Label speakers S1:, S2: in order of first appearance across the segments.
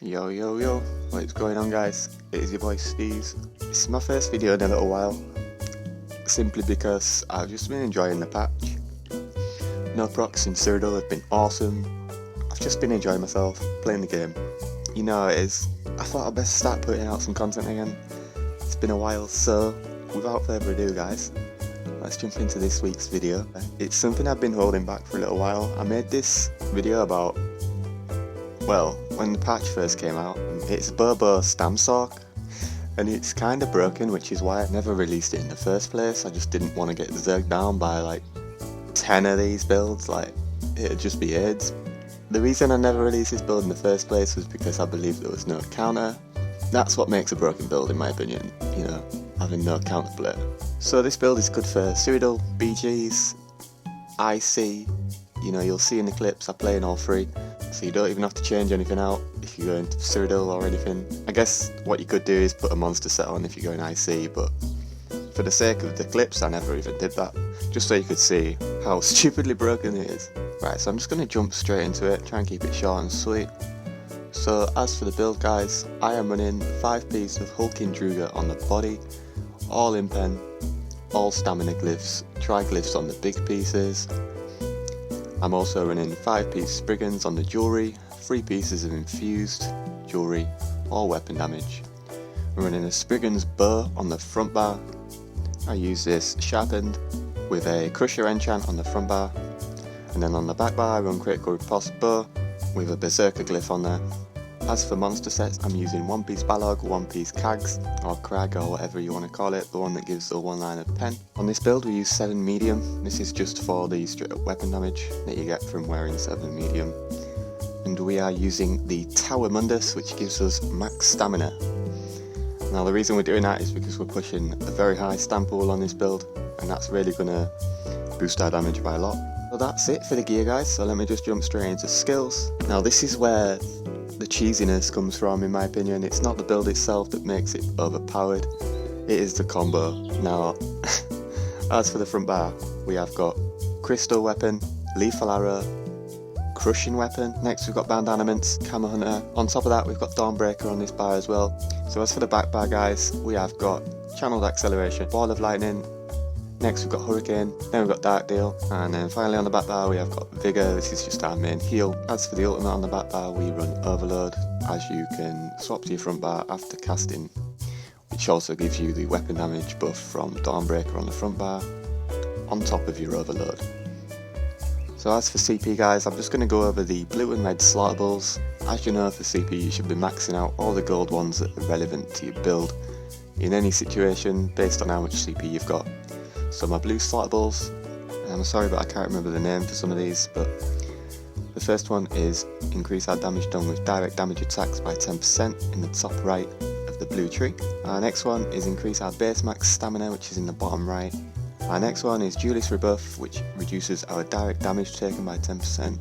S1: Yo, what is going on, guys? It is your boy Steez. This is my first video in a little while, simply because I've just been enjoying the patch. No-Procs in Cyrodiil have been awesome. I've just been enjoying myself, playing the game. You know how it is. I thought I'd best start putting out some content again. It's been a while, so without further ado, guys, let's jump into this week's video. It's something I've been holding back for a little while. I made this video about, well, when the patch first came out. It's bow Stam Sorc, and it's kind of broken, which is why I never released it in the first place. I just didn't want to get zerged down by like 10 of these builds, like it'd just be AIDS. The reason I never released this build in the first place was because I believed there was no counter. That's what makes a broken build, in my opinion, you know, having no counter play. So this build is good for Cyrodiil, BGs, IC, you know, you'll see in the clips I play in all three, so you don't even have to change anything out if you go into Cyrodiil or anything. I guess what you could do is put a monster set on if you go in IC, but for the sake of the clips I never even did that, just so you could see how stupidly broken it is. Right, so I'm just going to jump straight into it, try and keep it short and sweet. So as for the build, guys, I am running 5 pieces of hulking Druga on the body, all impen, all stamina glyphs, triglyphs on the big pieces. I'm also running 5-piece Spriggans on the jewellery, 3 pieces of infused jewellery, all weapon damage. I'm running a Spriggans bow on the front bar. I use this sharpened with a Crusher enchant on the front bar, and then on the back bar I run critical riposte bow with a Berserker glyph on there. As for monster sets, I'm using 1-piece Balog, 1-piece Kags, or Krag, or whatever you want to call it, the one that gives the 1-line of pen. On this build we use 7 medium. This is just for the straight up weapon damage that you get from wearing 7 medium. And we are using the Tower Mundus, which gives us max stamina. Now the reason we're doing that is because we're pushing a very high stam pool on this build, and that's really going to boost our damage by a lot. So that's it for the gear, guys, so let me just jump straight into skills. Now this is where the cheesiness comes from, in my opinion. It's not the build itself that makes it overpowered, it is the combo. Now, as for the front bar, we have got Crystal Weapon, Lethal Arrow, Crushing Weapon, next we've got Bandana-ments, Camo Hunter, on top of that we've got Dawnbreaker on this bar as well. So as for the back bar, guys, we have got Channeled Acceleration, Ball of Lightning, next we've got Hurricane, then we've got Dark Deal, and then finally on the back bar we have got Vigor. This is just our main heal. As for the ultimate on the back bar, we run Overload, as you can swap to your front bar after casting, which also gives you the weapon damage buff from Dawnbreaker on the front bar, on top of your Overload. So as for CP, guys, I'm just going to go over the blue and red Slaughterables. As you know, for CP you should be maxing out all the gold ones that are relevant to your build in any situation based on how much CP you've got. So my blue Slaughterables, I'm sorry but I can't remember the name for some of these, but the first one is increase our damage done with direct damage attacks by 10% in the top right of the blue tree. Our next one is increase our base max stamina, which is in the bottom right. Our next one is Duelist Rebuff, which reduces our direct damage taken by 10%.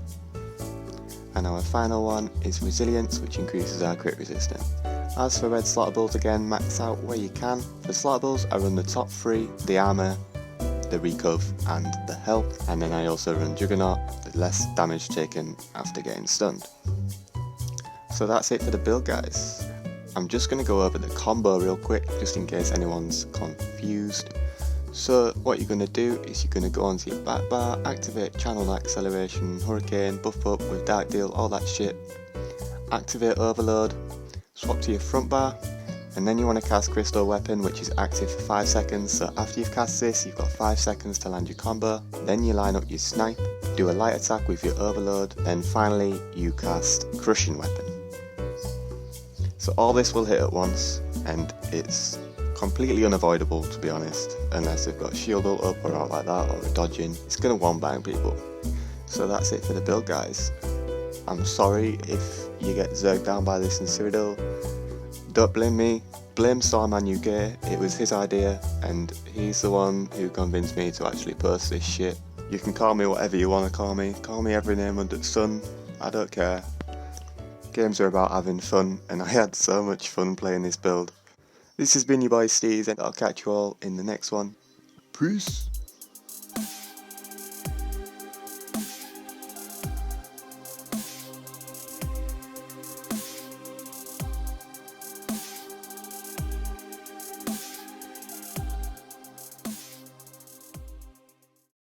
S1: And our final one is Resilience, which increases our crit resistance. As for red Slaughterables, again, max out where you can. For Slaughterables, I run the top 3, the armour, the recov and the health, and then I also run Juggernaut, the less damage taken after getting stunned. So that's it for the build, guys. I'm just going to go over the combo real quick, just in case anyone's confused. So what you're going to do is you're going to go onto your back bar, activate Channel Acceleration, Hurricane, buff up with Dark Deal, all that shit, activate Overload, swap to your front bar, and then you want to cast Crystal Weapon, which is active for 5 seconds. So after you've cast this, you've got 5 seconds to land your combo. Then you line up your snipe, do a light attack with your Overload, then finally you cast Crushing Weapon. So all this will hit at once, and it's completely unavoidable, to be honest, unless they've got shield ult up or out like that, or a dodging. It's going to one-bang people. So that's it for the build, guys. I'm sorry if you get zerged down by this in Cyrodiil. Don't blame me, blame Starman UK. It was his idea, and he's the one who convinced me to actually post this shit. You can call me whatever you want to call me every name under the sun, I don't care. Games are about having fun, and I had so much fun playing this build. This has been your boy Steez, and I'll catch you all in the next one. Peace!